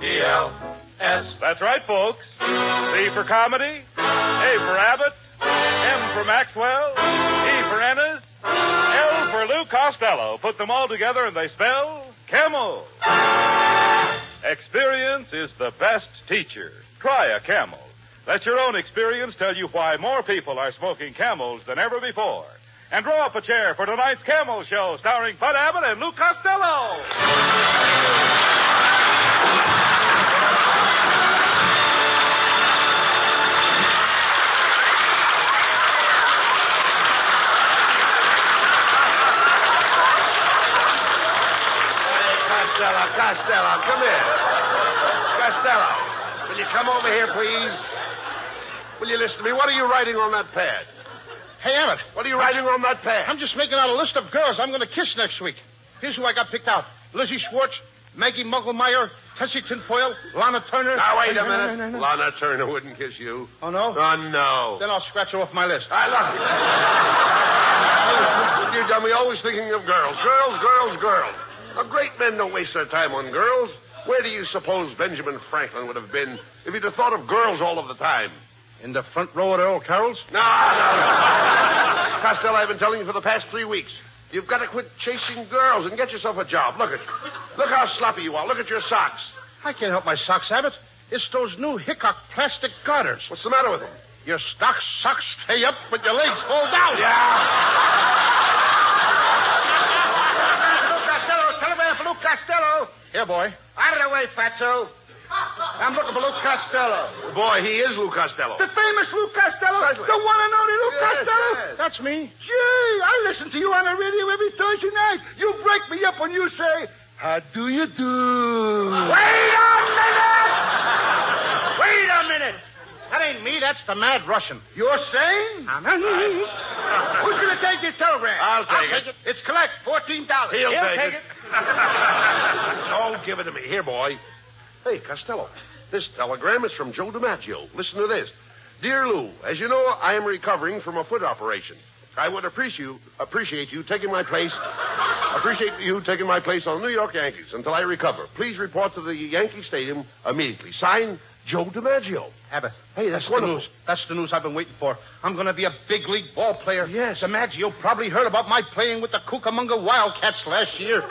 C-A-M-E-L-S. That's right, folks. C for comedy, A for Abbott, M for Maxwell, E for Ennis, L for Lou Costello. Put them all together and they spell Camel. Experience is the best teacher. Try a Camel. Let your own experience tell you why more people are smoking Camels than ever before. And draw up a chair for tonight's Camel Show, starring Bud Abbott and Lou Costello. Costello, come here. Costello, will you come over here, please? Will you listen to me? What are you writing on that pad? Hey, Abbott. What are you writing on that pad? I'm just making out a list of girls I'm going to kiss next week. Here's who I got picked out. Lizzie Schwartz, Maggie Mugglemeyer, Tessie Tinfoil, Lana Turner. Now, wait a minute. No. Lana Turner wouldn't kiss you. Oh, no? Oh, no. Then I'll scratch her off my list. I love you. You dummy, always thinking of girls. Girls. A great men don't waste their time on girls. Where do you suppose Benjamin Franklin would have been if he'd have thought of girls all of the time? In the front row at Earl Carroll's? No. Costello, I've been telling you for the past 3 weeks. You've got to quit chasing girls and get yourself a job. Look how sloppy you are. Look at your socks. I can't help my socks, Abbott. It's those new Hickok plastic garters. What's the matter with them? Your socks stay up, but your legs fall down. Yeah. Telegram for Lou Costello. Here, boy. Out of the way, Fatso. I'm looking for Lou Costello. Boy, he is Lou Costello. The famous Lou Costello? Certainly. The one and only Lou Costello? Yes. That's me. Gee, I listen to you on the radio every Thursday night. You break me up when you say, how do you do? Wait a minute! That ain't me. That's the mad Russian. You're saying? Who's going to take this telegram? I'll take it. It's collect, $14. He'll take it. Oh, give it to me. Here, boy. Hey, Costello, this telegram is from Joe DiMaggio. Listen to this. Dear Lou, as you know, I am recovering from a foot operation. I would appreciate you taking my place on the New York Yankees until I recover. Please report to the Yankee Stadium immediately. Signed, Joe DiMaggio. Abbott. Hey, that's wonderful. News. That's the news I've been waiting for. I'm going to be a big league ball player. Yes. DiMaggio probably heard about my playing with the Cucamonga Wildcats last year.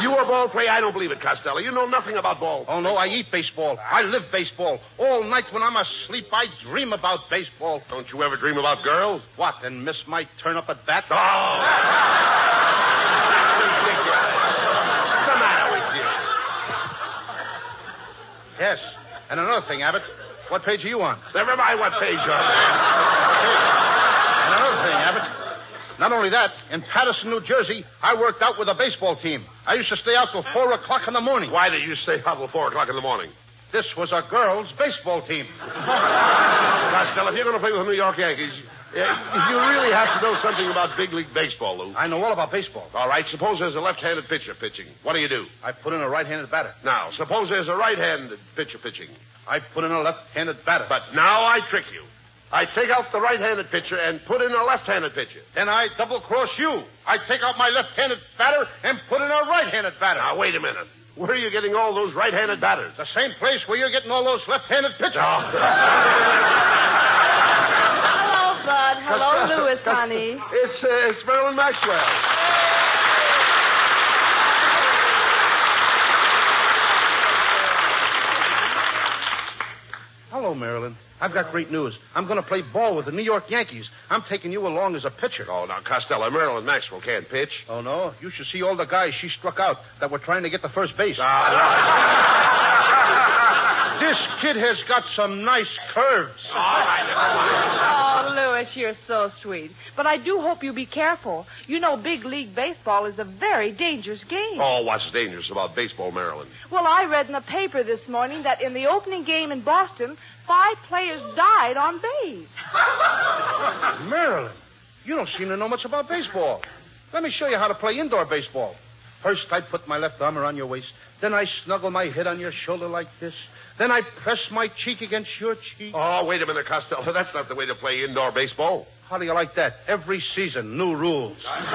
You were a ball player? I don't believe it, Costello. You know nothing about ball. Oh, no, I eat baseball. I live baseball. All night when I'm asleep, I dream about baseball. Don't you ever dream about girls? What, and miss my turn up at bat? Oh! What's the matter with you? Yes. And another thing, Abbott. What page are you on? Never mind what page you're on. And another thing, Abbott. Not only that, in Paterson, New Jersey, I worked out with a baseball team. I used to stay out till 4 o'clock in the morning. Why did you stay out till 4 o'clock in the morning? This was a girls' baseball team. Costello, if you're going to play with the New York Yankees, you really have to know something about big league baseball, Lou. I know all about baseball. All right, suppose there's a left-handed pitcher pitching. What do? I put in a right-handed batter. Now, suppose there's a right-handed pitcher pitching. I put in a left-handed batter. But now I trick you. I take out the right-handed pitcher and put in a left-handed pitcher. Then I double-cross you. I take out my left-handed batter and put in a right-handed batter. Now, wait a minute. Where are you getting all those right-handed batters? The same place where you're getting all those left-handed pitchers. Oh. Hello, Bud. Hello, Louis, honey. It's Marilyn Maxwell. Hello, Marilyn. I've got great news. I'm going to play ball with the New York Yankees. I'm taking you along as a pitcher. Oh, now, Costello, Marilyn Maxwell can't pitch. Oh, no? You should see all the guys she struck out that were trying to get to first base. This kid has got some nice curves. Oh, Louis, you're so sweet. But I do hope you be careful. You know big league baseball is a very dangerous game. Oh, what's dangerous about baseball, Marilyn? Well, I read in the paper this morning that in the opening game in Boston, 5 players died on base. Marilyn, you don't seem to know much about baseball. Let me show you how to play indoor baseball. First, I put my left arm around your waist. Then I snuggle my head on your shoulder like this. Then I press my cheek against your cheek. Oh, wait a minute, Costello. That's not the way to play indoor baseball. How do you like that? Every season, new rules. Well,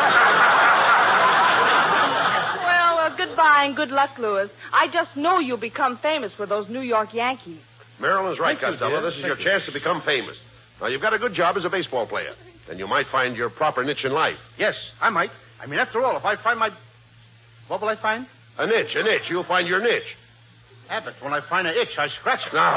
goodbye. fine. Good luck, Louis. I just know you'll become famous with those New York Yankees. Marilyn's right, Thank you, Costello. dear. This is your chance to become famous. Now, you've got a good job as a baseball player, and you might find your proper niche in life. Yes, I might. I mean, after all, if I find my... What will I find? A niche. You'll find your niche. Abbott, when I find an itch, I scratch it. Now,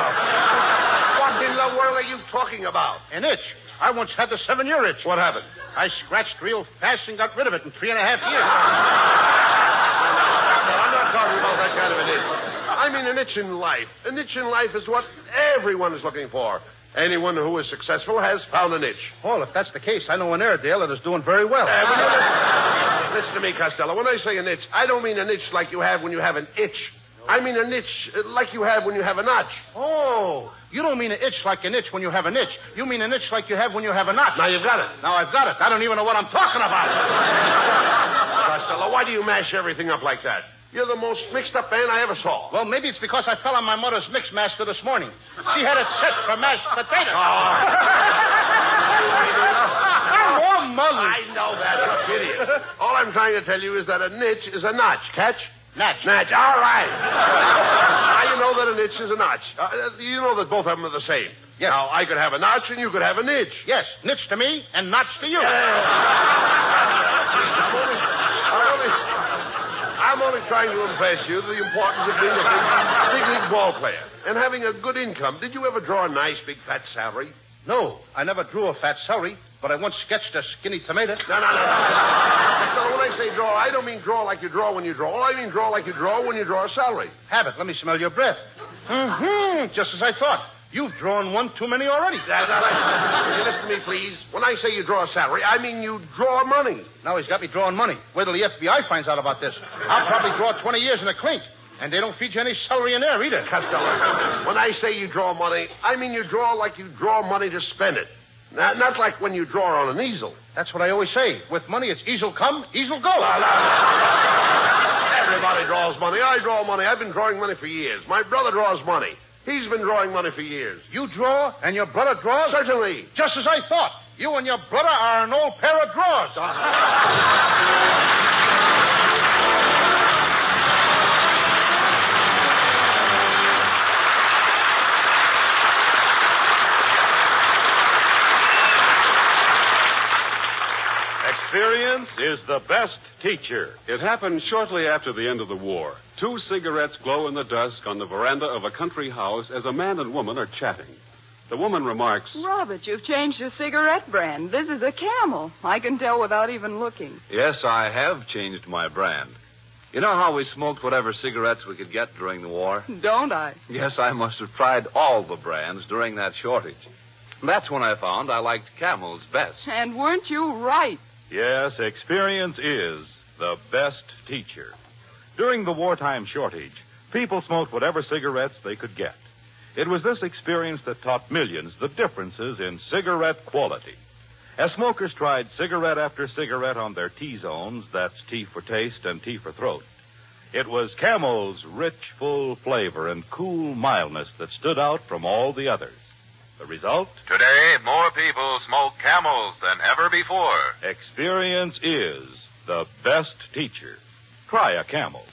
what in the world are you talking about? An itch? I once had the 7-year itch. What happened? I scratched real fast and got rid of it in 3.5 years. I'm not talking about that kind of an itch. I mean an itch in life. An itch in life is what everyone is looking for. Anyone who is successful has found a niche. Well, if that's the case, I know an Airedale that is doing very well. Listen to me, Costello. When I say a niche, I don't mean a niche like you have when you have an itch. I mean a niche like you have when you have a notch. Oh, you don't mean an itch like an itch when you have an itch. You mean an itch like you have when you have a notch. Now you've got it. Now I've got it. I don't even know what I'm talking about. Costello, why do you mash everything up like that? You're the most mixed-up man I ever saw. Well, maybe it's because I fell on my mother's mix master this morning. She had it set for mashed potatoes. Oh, Mother. I know that, you idiot. All I'm trying to tell you is that a niche is a notch. Catch? Natch. Natch. All right. Now you know that a niche is a notch. You know that both of them are the same. Yes. Now, I could have a notch and you could have a niche. Yes, niche to me and notch to you. I'm only trying to impress you the importance of being a big league ball player and having a good income. Did you ever draw a nice, big, fat salary? No, I never drew a fat celery, but I once sketched a skinny tomato. No. When I say draw, I don't mean draw like you draw when you draw. I mean draw like you draw when you draw a salary. Abbott, let me smell your breath. Just as I thought. You've drawn one too many already. Now, listen to me, please. When I say you draw a salary, I mean you draw money. Now he's got me drawing money. Wait till the FBI finds out about this. I'll probably draw 20 years in a clink. And they don't feed you any celery in there either. Costello, when I say you draw money, I mean you draw like you draw money to spend it. Not like when you draw on an easel. That's what I always say. With money, it's easel come, easel go. Everybody draws money. I draw money. I've been drawing money for years. My brother draws money. He's been drawing money for years. You draw and your brother draws? Certainly. Just as I thought. You and your brother are an old pair of drawers. Experience is the best teacher. It happened shortly after the end of the war. 2 cigarettes glow in the dusk on the veranda of a country house as a man and woman are chatting. The woman remarks, Robert, you've changed your cigarette brand. This is a Camel. I can tell without even looking. Yes, I have changed my brand. You know how we smoked whatever cigarettes we could get during the war? Don't I? Yes, I must have tried all the brands during that shortage. That's when I found I liked Camel's best. And weren't you right? Yes, experience is the best teacher. During the wartime shortage, people smoked whatever cigarettes they could get. It was this experience that taught millions the differences in cigarette quality. As smokers tried cigarette after cigarette on their T-zones, that's T for taste and T for throat, it was Camel's rich, full flavor and cool mildness that stood out from all the others. The result? Today, more people smoke Camels than ever before. Experience is the best teacher. Try a Camel.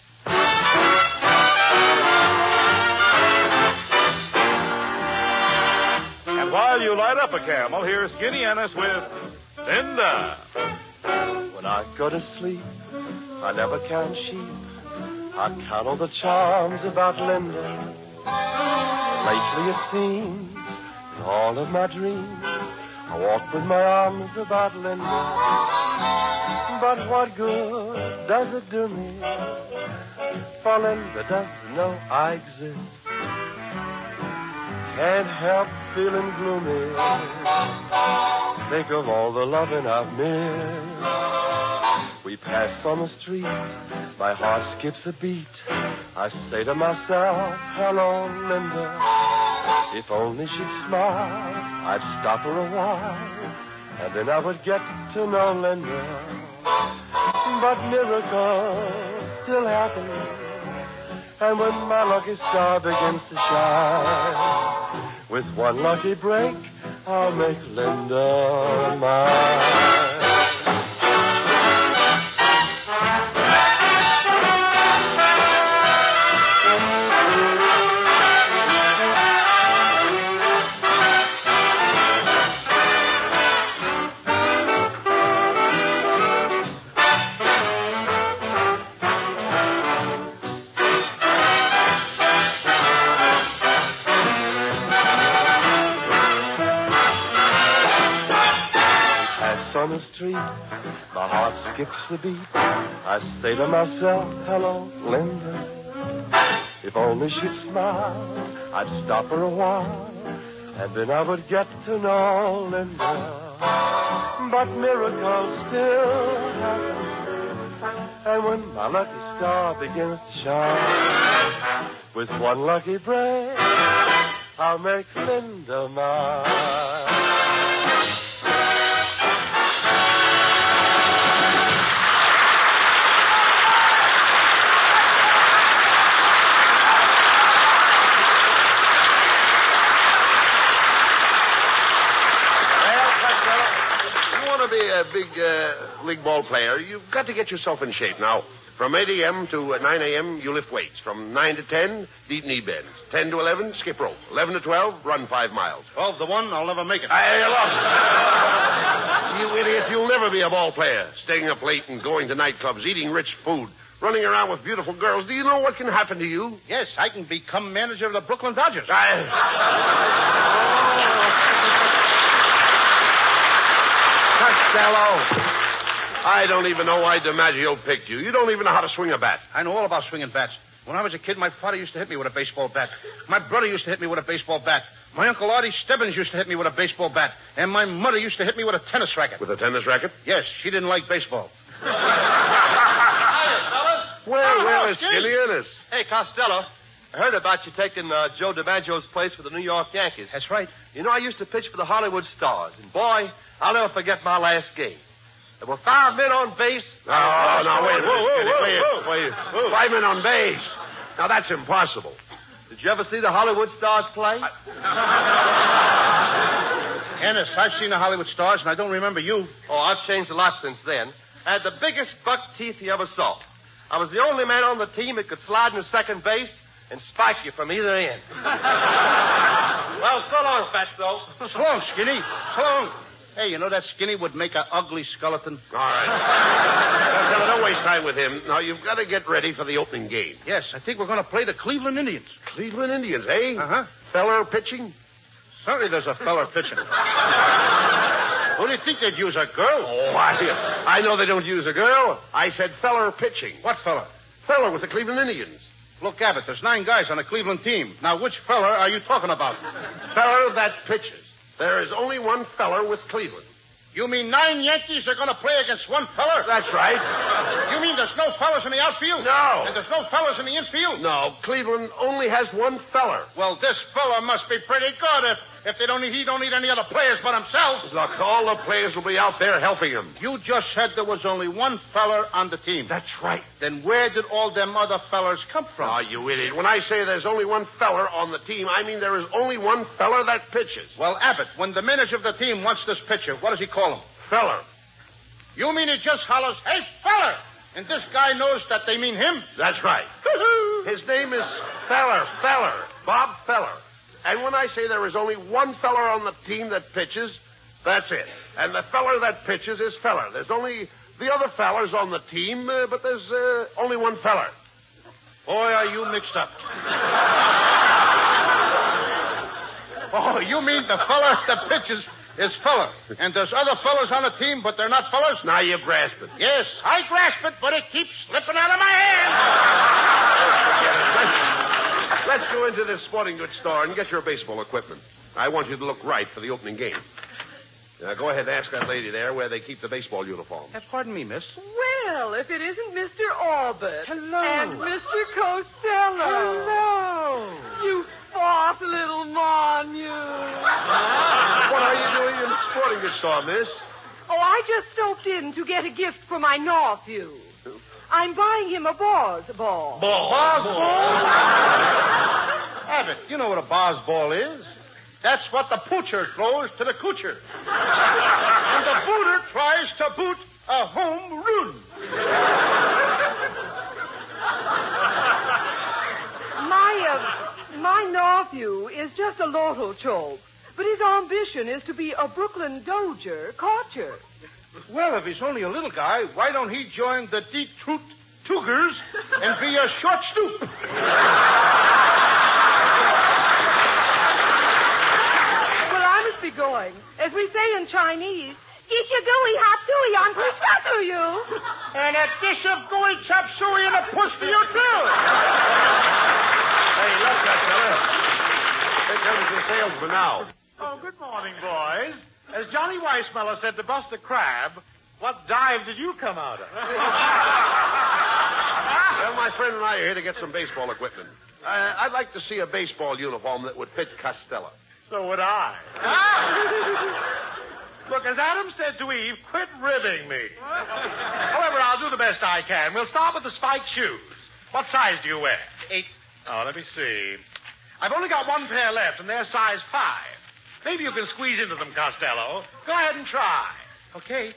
And while you light up a Camel, here's Skinny Ennis with Linda. When I go to sleep, I never count sheep. I count all the charms about Linda. Lately it seems, in all of my dreams, I walk with my arms about Linda. But what good does it do me? For Linda doesn't know I exist. Can't help feeling gloomy. Think of all the loving I've missed. We pass on the street, my heart skips a beat. I say to myself, hello, Linda. If only she'd smile, I'd stop her a while, and then I would get to know Linda. But miracles still happen, and when my lucky star begins to shine, with one lucky break, I'll make Linda mine. on the street, my heart skips a beat. I say to myself, hello, Linda. If only she'd smile, I'd stop her a while, and then I would get to know Linda. But miracles still happen, and when my lucky star begins to shine, with one lucky break, I'll make Linda mine. Be a big league ball player, you've got to get yourself in shape. Now, from 8 a.m. to 9 a.m., you lift weights. From 9 to 10, deep knee bends. 10 to 11, skip rope. 11 to 12, run 5 miles. 12 to 1, I'll never make it. You idiot, you'll never be a ball player. Staying up late and going to nightclubs, eating rich food, running around with beautiful girls. Do you know what can happen to you? Yes, I can become manager of the Brooklyn Dodgers. Costello, I don't even know why DiMaggio picked you. You don't even know how to swing a bat. I know all about swinging bats. When I was a kid, my father used to hit me with a baseball bat. My brother used to hit me with a baseball bat. My Uncle Artie Stebbins used to hit me with a baseball bat. And my mother used to hit me with a tennis racket. With a tennis racket? Yes, she didn't like baseball. Hiya, fellas. Well, it's Skinny Ennis. Hey, Costello. I heard about you taking Joe DiMaggio's place for the New York Yankees. That's right. You know, I used to pitch for the Hollywood Stars, and boy, I'll never forget my last game. There were 5 men on base. Oh, no, wait a minute, Wait. 5 men on base. Now, that's impossible. Did you ever see the Hollywood Stars play? Ennis, I've seen the Hollywood Stars, and I don't remember you. Oh, I've changed a lot since then. I had the biggest buck teeth you ever saw. I was the only man on the team that could slide into second base and spike you from either end. Well, so long, Fatso. So long, Skinny. So long. Hey, you know that Skinny would make an ugly skeleton? All right. Well, don't waste time with him. Now, you've got to get ready for the opening game. Yes, I think we're going to play the Cleveland Indians. Cleveland Indians, eh? Uh-huh. Feller pitching? Certainly there's a feller pitching. Who do you think they'd use, a girl? Oh, I know they don't use a girl. I said feller pitching. What feller? Feller with the Cleveland Indians. Look, Abbott, there's 9 guys on the Cleveland team. Now, which feller are you talking about? Feller that pitches. There is only one feller with Cleveland. You mean 9 Yankees are going to play against one feller? That's right. You mean there's no fellas in the outfield? No. And there's no fellas in the infield? No, Cleveland only has one feller. Well, this fella must be pretty good if he don't need any other players but himself. Look, all the players will be out there helping him. You just said there was only one feller on the team. That's right. Then where did all them other fellers come from? Oh, you idiot. When I say there's only one feller on the team, I mean there is only one feller that pitches. Well, Abbott, when the manager of the team wants this pitcher, what does he call him? Feller. You mean he just hollers, hey, feller! And this guy knows that they mean him? That's right. His name is Feller, Bob Feller. And when I say there is only one feller on the team that pitches, that's it. And the feller that pitches is Feller. There's only the other fellers on the team, but there's only one feller. Boy, are you mixed up. Oh, you mean the feller that pitches is Feller. And there's other fellas on the team, but they're not fellers? Now you grasp it. Yes, I grasp it, but it keeps slipping out of my hand. Let's go into this sporting goods store and get your baseball equipment. I want you to look right for the opening game. Now, go ahead and ask that lady there where they keep the baseball uniform. Pardon me, miss. Well, if it isn't Mr. Abbott. Hello. And Mr. Costello. Hello. You fourth little mon, you. What are you doing in the sporting goods store, miss? Oh, I just stopped in to get a gift for my nephew. I'm buying him a Bars ball. Bars ball? Abbott, you know what a Bars ball is. That's what the poocher throws to the coocher. And the booter tries to boot a home run. My nephew is just a lotto choke, but his ambition is to be a Brooklyn Dodger catcher. Well, if he's only a little guy, why don't he join the Detroit Tougers and be a short stoop? Well, I must be going. As we say in Chinese, 一天 a gooey hot suey on push to you. And a dish of gooey chop suey and a push for you, too. Hey, look, Costello. Here comes the salesman now. Oh, good morning, boys. As Johnny Weissmuller said to Buster Crab, what dive did you come out of? Well, my friend and I are here to get some baseball equipment. I'd like to see a baseball uniform that would fit Costello. So would I. Look, as Adam said to Eve, quit ribbing me. However, I'll do the best I can. We'll start with the spiked shoes. What size do you wear? 8. Oh, let me see. I've only got one pair left, and they're size 5. Maybe you can squeeze into them, Costello. Go ahead and try. Okay.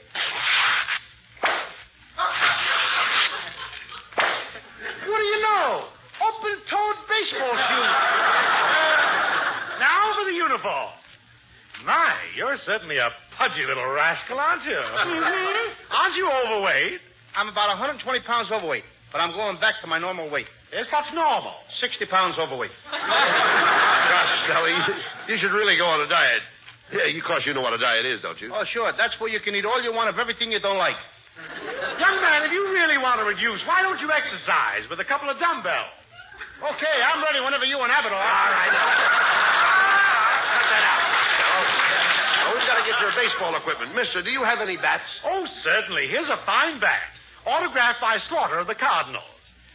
What do you know? Open-toed baseball shoes. Now for the uniform. My, you're certainly a pudgy little rascal, aren't you? Mm-hmm. Aren't you overweight? I'm about 120 pounds overweight, but I'm going back to my normal weight. Yes, what's normal? 60 pounds overweight. Costello, you should really go on a diet. Yeah, of course you know what a diet is, don't you? Oh, sure. That's where you can eat all you want of everything you don't like. Young man, if you really want to reduce, why don't you exercise with a couple of dumbbells? Okay, I'm ready whenever you and Abbott are. All right. Cut that out. Oh, we've got to get your baseball equipment. Mister, do you have any bats? Oh, certainly. Here's a fine bat. Autographed by Slaughter of the Cardinals.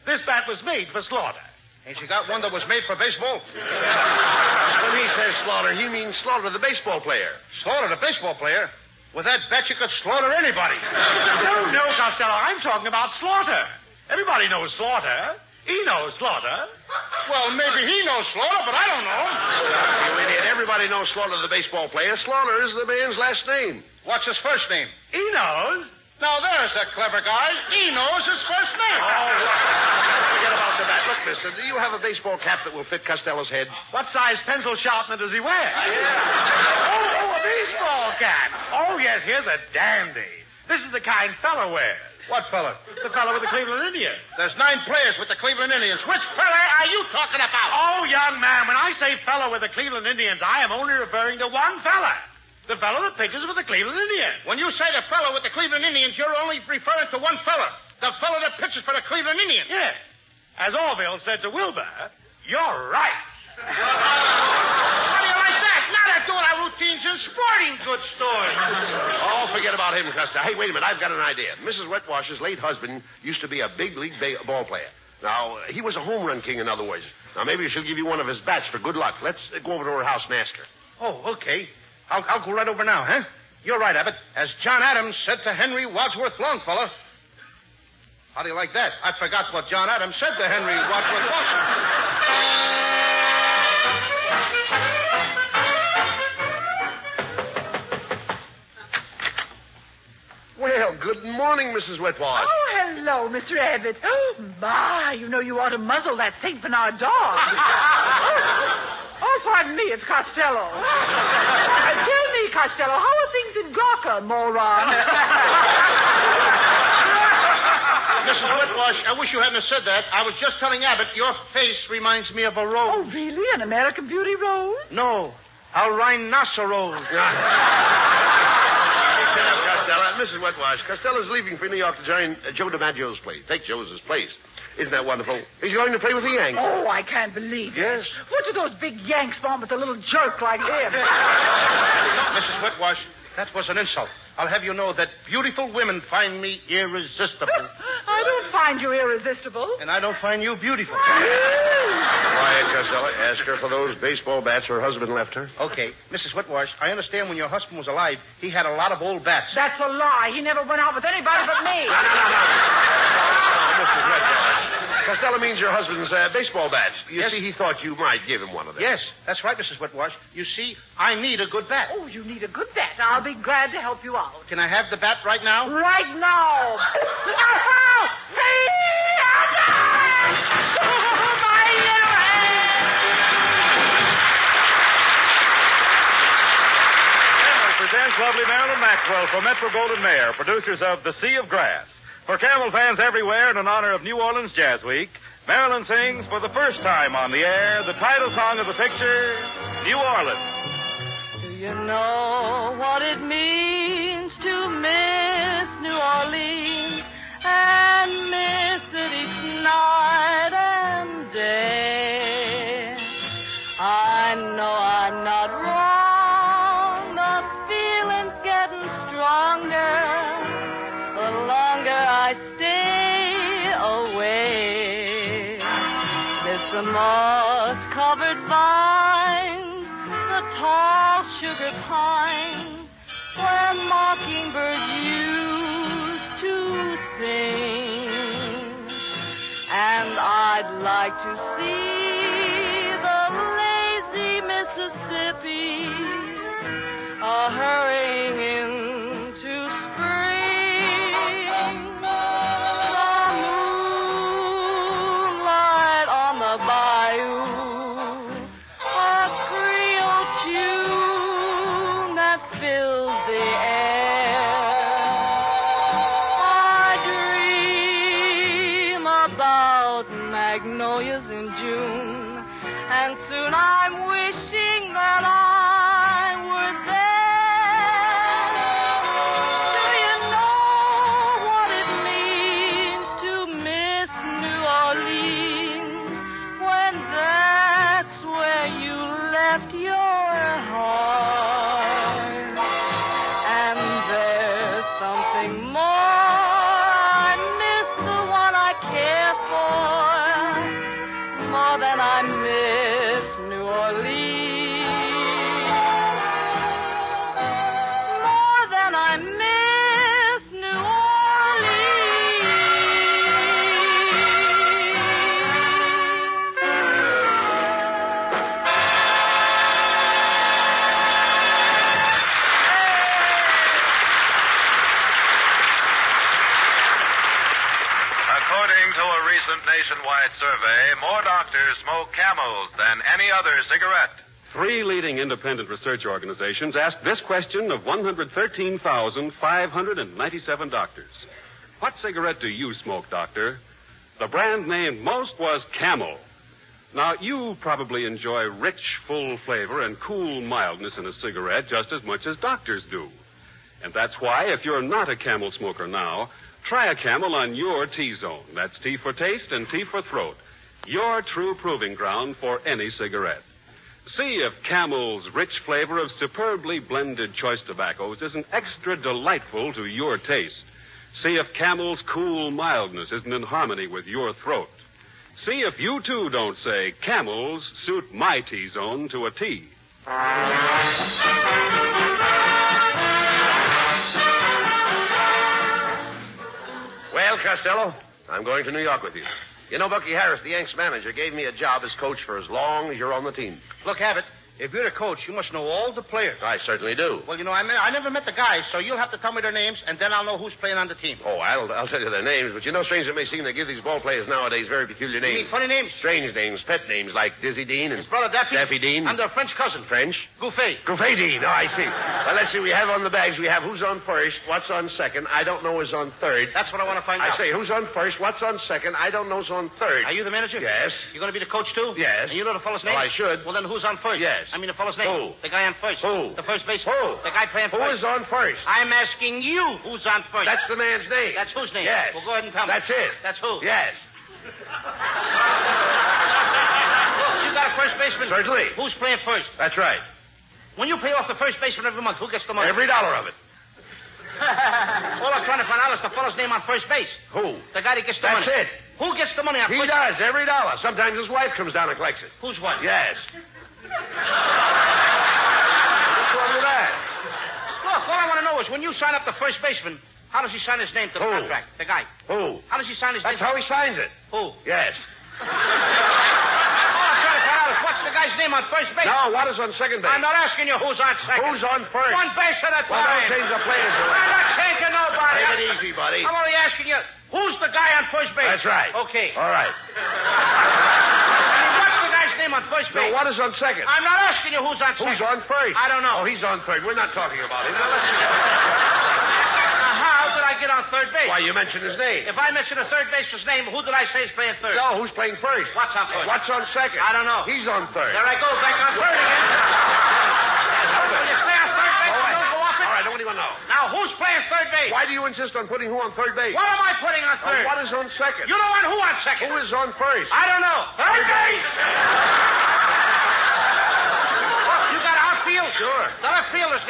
This bat was made for Slaughter. Ain't you got one that was made for baseball? When he says Slaughter, he means Slaughter, the baseball player. Slaughter, the baseball player? With that bat, you could slaughter anybody. No, Costello. I'm talking about Slaughter. Everybody knows Slaughter. He knows Slaughter. Well, maybe he knows Slaughter, but I don't know him. You idiot. Everybody knows Slaughter, the baseball player. Slaughter is the man's last name. What's his first name? He knows. Now, there's a clever guy. He knows his first name. Oh, look. Forget about the bat. Look, mister, do you have a baseball cap that will fit Costello's head? What size pencil sharpener does he wear? Oh, a baseball cap. Oh, yes, here's a dandy. This is the kind fella wears. What fella? The fella with the Cleveland Indians. There's 9 players with the Cleveland Indians. Which fella are you talking about? Oh, young man, when I say fella with the Cleveland Indians, I am only referring to one fella. The fellow that pitches for the Cleveland Indians. When you say the fellow with the Cleveland Indians, you're only referring to one fella. The fellow that pitches for the Cleveland Indians. Yes. As Orville said to Wilbur, you're right. How do you like that? Now they're doing our routines in sporting goods stores. Oh, forget about him, Costello. Hey, wait a minute. I've got an idea. Mrs. Wetwash's late husband used to be a big league ball player. Now, he was a home run king, in other words. Now, maybe she'll give you one of his bats for good luck. Let's go over to her house and ask her. Oh, okay. I'll go right over now, huh? You're right, Abbott. As John Adams said to Henry Wadsworth Longfellow. How do you like that? I forgot what John Adams said to Henry Wadsworth Longfellow. Well, good morning, Mrs. Wetwash. Oh, hello, Mr. Abbott. Oh, my, you know you ought to muzzle that St. Bernard dog. Oh, pardon me, it's Costello. Tell me, Costello, how are things in Gawker, moron? Mrs. Whitwash, I wish you hadn't said that. I was just telling Abbott your face reminds me of a rose. Oh, really? An American Beauty rose? No, a rhinoceros. Costello. Mrs. Wetwash, Costello's leaving for New York to join Joe DiMaggio's place. Take Joe's place. Isn't that wonderful? He's going to play with the Yankees. Oh, I can't believe it. Yes? What do those big Yanks want with a little jerk like him? Mrs. Whitwash, that was an insult. I'll have you know that beautiful women find me irresistible. I don't find you irresistible. And I don't find you beautiful. Quiet, Costello. Ask her for those baseball bats her husband left her. Okay. Mrs. Whitwash, I understand when your husband was alive, he had a lot of old bats. That's a lie. He never went out with anybody but me. No, Mrs. Wetwash. Costello means your husband's baseball bats. You see, he thought you might give him one of them. Yes, that's right, Mrs. Whitwash. You see, I need a good bat. Oh, you need a good bat. I'll be glad to help you out. Can I have the bat right now? Right now. Presents lovely Marilyn Maxwell for Metro-Goldwyn-Mayer, producers of The Sea of Grass. For Camel fans everywhere and in honor of New Orleans Jazz Week, Marilyn sings for the first time on the air the title song of the picture, New Orleans. Do you know what it means to me? I know I'm not wrong. The feeling's getting stronger the longer I stay away. Miss the moss-covered vines, the tall sugar pines, where mockingbirds used to sing. And I'd like to see the lazy Mississippi hurrying into spring. The moonlight on the bayou, a Creole tune that fills the air. I dream about magnolias in June, and soon I'm wishing that I were there. Do you know what it means to miss New Orleans when that's where you left your heart? And there's something more. I miss the one I care for more than I miss New Orleans. More than I miss New According to a recent nationwide survey, more doctors smoke Camels than any other cigarette. 3 leading independent research organizations asked this question of 113,597 doctors. What cigarette do you smoke, doctor? The brand named most was Camel. Now, you probably enjoy rich, full flavor and cool mildness in a cigarette just as much as doctors do. And that's why, if you're not a Camel smoker now, try a Camel on your T-zone. That's T for taste and T for throat. Your true proving ground for any cigarette. See if Camel's rich flavor of superbly blended choice tobaccos isn't extra delightful to your taste. See if Camel's cool mildness isn't in harmony with your throat. See if you, too, don't say, Camels suit my T-zone to a T. Well, Costello, I'm going to New York with you. You know, Bucky Harris, the Yanks manager, gave me a job as coach for as long as you're on the team. Look, Abbott, if you're the coach, you must know all the players. I certainly do. Well, you know, I never met the guys, so you'll have to tell me their names, and then I'll know who's playing on the team. Oh, I'll tell you their names, but you know, strange it may seem, they give these ball players nowadays very peculiar names. You mean funny names? Strange names, pet names, like Dizzy Dean and... His brother Daffy? Daffy Dean. And their French cousin. French? Gouffet. Gouffet Dean, oh, I see. Well, let's see, we have on the bags, we have who's on first, what's on second, I don't know who's on third. That's what I want to find out. I say, who's on first, what's on second, I don't know who's on third. Are you the manager? Yes. You're going to be the coach, too? Yes. And you know the fellow's name? Well, I should. Well, then who's on first? Yes. I mean the fellow's name. Who? The guy on first. Who? The first baseman. Who? The guy playing Who first. is on first? I'm asking you who's on first. That's the man's name. That's whose name? Yes. Well, go ahead and tell me. That's it. That's who? Yes. You got a first baseman? Certainly. Who's playing first? That's right. When you pay off the first baseman every month, who gets the money? Every dollar of it. All I'm trying to find out is the fellow's name on first base. Who? The guy that gets the That's money. it. Who gets the money on He first? does, every dollar. Sometimes his wife comes down and collects it. Whose wife? Yes. What's wrong with that? Look, all I want to know is when you sign up the first baseman, how does he sign his name to the Who? contract? The guy. Who? How does he sign his That's name? how he signs it. Who? Yes. All I'm trying to find out is what's the guy's name on first base? Now, what is on second base? I'm not asking you who's on second. Who's on first? One base at a time. Well, don't change the players. I'm not changing nobody. Take it easy, buddy. I'm only asking you, who's the guy on first base? That's right. Okay. All right. What's the guy's name on first base? Now, what is on second? I'm not asking you who's on second. Who's on first? I don't know. Oh, he's on third. We're not talking about him. Now, let's... How did I get on third base? Why, you mentioned his name. If I mention a third baseman's name, who did I say is playing third? No, who's playing first? What's on first? What's on second? I don't know. He's on third. There I go, back on third again. Will you stay on third base and don't go off it? All right, don't anyone know. Now, who's playing third base? Why do you insist on putting who on third base? What am I putting on third? What is on second? You know who on second? Who is on first? I don't know. Third base!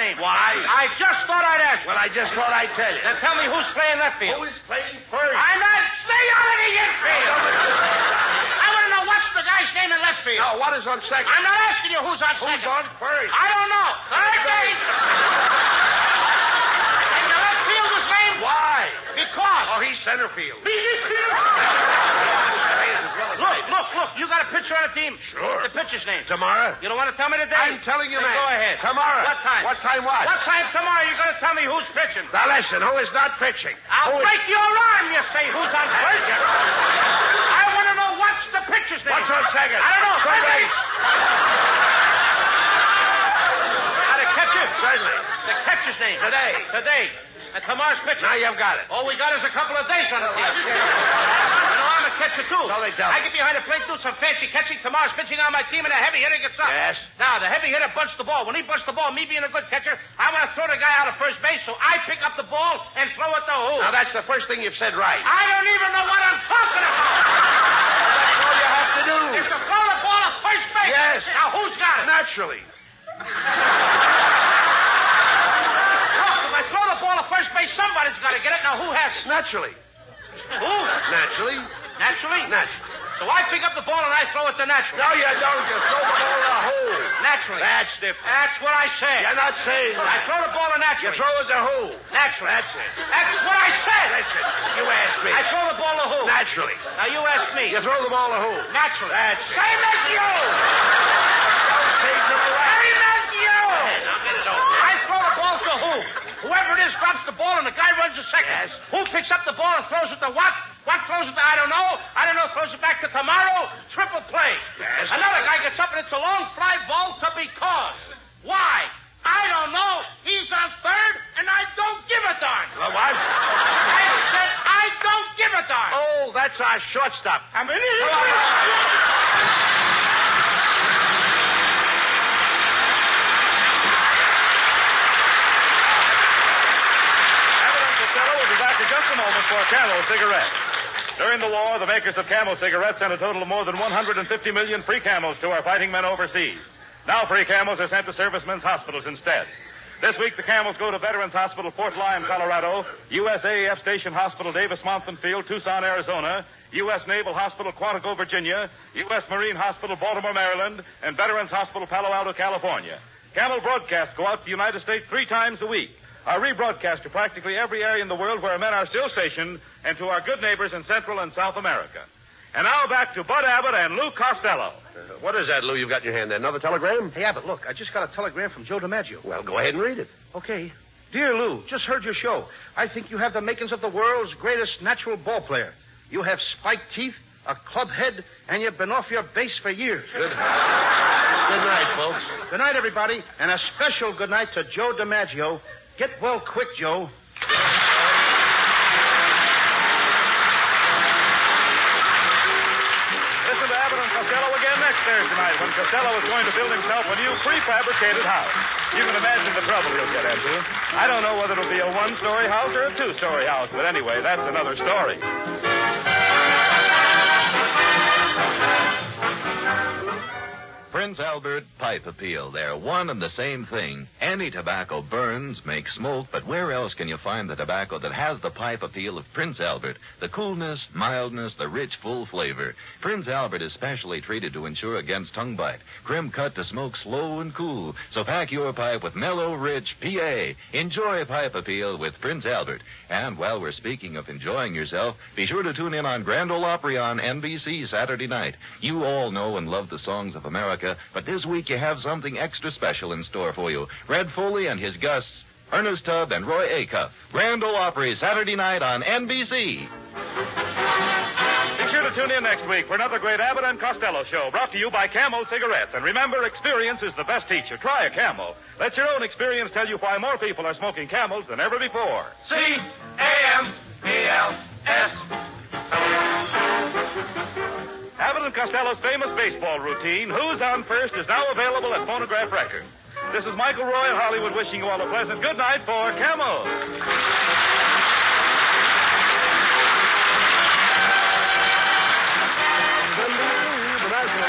name? Why? I just thought I'd ask. Well, I just thought I'd tell you. Then tell me who's playing left field. Who is playing first? I'm not. Stay out of the infield. I want to know what's the guy's name in left field. Now, what is on second? I'm not asking you who's on second. Who's on first? I don't know. Third base. And the left fielder's name? Why? Because. Oh, he's center field. Look. You got a pitcher on the team? Sure. The pitcher's name? Tomorrow? You don't want to tell me today? I'm telling you, Then man. Go ahead. Tomorrow. What time? What time what? What time tomorrow you're going to tell me who's pitching? Now, listen, who is not pitching? I'll break your arm, you say, who's on first. I want to know what's the pitcher's name. What's on second? I don't know. Third base. Now, the catcher? Certainly. The catcher's name. Today. And tomorrow's pitcher. Now you've got it. All we got is a couple of days on the team. You know, I'm a catcher, too. So they tell I me. get behind the plate, do some fancy catching. Tomorrow's pitching on my team, and a heavy hitter gets up. Yes. Now, the heavy hitter bunts the ball. When he bunts the ball, me being a good catcher, I want to throw the guy out of first base, so I pick up the ball and throw it to who? Now, that's the first thing you've said right. I don't even know what I'm talking about. That's all you have to do. Is to throw the ball at first base. Yes. Now, who's got it? Naturally. Look, if I throw the ball at first base, somebody's got to get it. Now, who has it? Naturally. Who? Naturally. Naturally? Naturally. So I pick up the ball and I throw it to Naturally. No, you don't. You throw the ball in a hole. Naturally. That's different. That's what I said. You're not saying I that. throw the ball to Naturally. You throw it to who? Naturally. That's it. That's what I said. Listen, you asked me. I throw the ball to who? Naturally. Now you ask me. You throw the ball to who? Naturally. That's it. Same as you. Don't change it around. Same as you. Now get it over. I throw the ball to who? Whoever it is drops the ball and the guy runs a second. Yes. Who picks up the ball and throws it to what? What throws it to? I don't know. Throws it back to tomorrow. Triple play. Yes. Another guy gets up and it's a long fly ball to because. Why? I don't know. He's on third and I don't give a darn. Well, what? I said I don't give a darn. Oh, that's our shortstop. I'm in Abbott and Costello will be back in just a moment for Camel cigarettes. During the war, the makers of Camel cigarettes sent a total of more than 150 million free Camels to our fighting men overseas. Now free Camels are sent to servicemen's hospitals instead. This week, the Camels go to Veterans Hospital, Fort Lyon, Colorado, USAF Station Hospital, Davis-Monthan Field, Tucson, Arizona, U.S. Naval Hospital, Quantico, Virginia, U.S. Marine Hospital, Baltimore, Maryland, and Veterans Hospital, Palo Alto, California. Camel broadcasts go out to the United States 3 times a week. Are rebroadcast to practically every area in the world where men are still stationed and to our good neighbors in Central and South America. And now back to Bud Abbott and Lou Costello. What is that, Lou, you've got in your hand there? Another telegram? Hey, Abbott, look, I just got a telegram from Joe DiMaggio. Well, go ahead and read it. Okay. Dear Lou, just heard your show. I think you have the makings of the world's greatest natural ball player. You have spiked teeth, a club head, and you've been off your base for years. Good night, folks. Good night, everybody, and a special good night to Joe DiMaggio. Get well quick, Joe. Listen to Abbott and Costello again next Thursday night when Costello is going to build himself a new prefabricated house. You can imagine the trouble he'll get into. I don't know whether it'll be a 1-story house or a 2-story house, but anyway, that's another story. Prince Albert Pipe Appeal. They're one and the same thing. Any tobacco burns, makes smoke, but where else can you find the tobacco that has the pipe appeal of Prince Albert? The coolness, mildness, the rich, full flavor. Prince Albert is specially treated to ensure against tongue bite. Trim cut to smoke slow and cool. So pack your pipe with mellow, rich PA. Enjoy Pipe Appeal with Prince Albert. And while we're speaking of enjoying yourself, be sure to tune in on Grand Ole Opry on NBC Saturday night. You all know and love the songs of America, but this week you have something extra special in store for you. Red Foley and his guests, Ernest Tubb and Roy Acuff. Grand Ole Opry Saturday night on NBC. Be sure to tune in next week for another great Abbott and Costello show brought to you by Camel Cigarettes. And remember, experience is the best teacher. Try a Camel. Let your own experience tell you why more people are smoking Camels than ever before. C-A-M-E-L-S. Abbott and Costello's famous baseball routine, Who's on First, is now available at Phonograph Records. This is Michael Roy in Hollywood wishing you all a pleasant good night for Camel. The National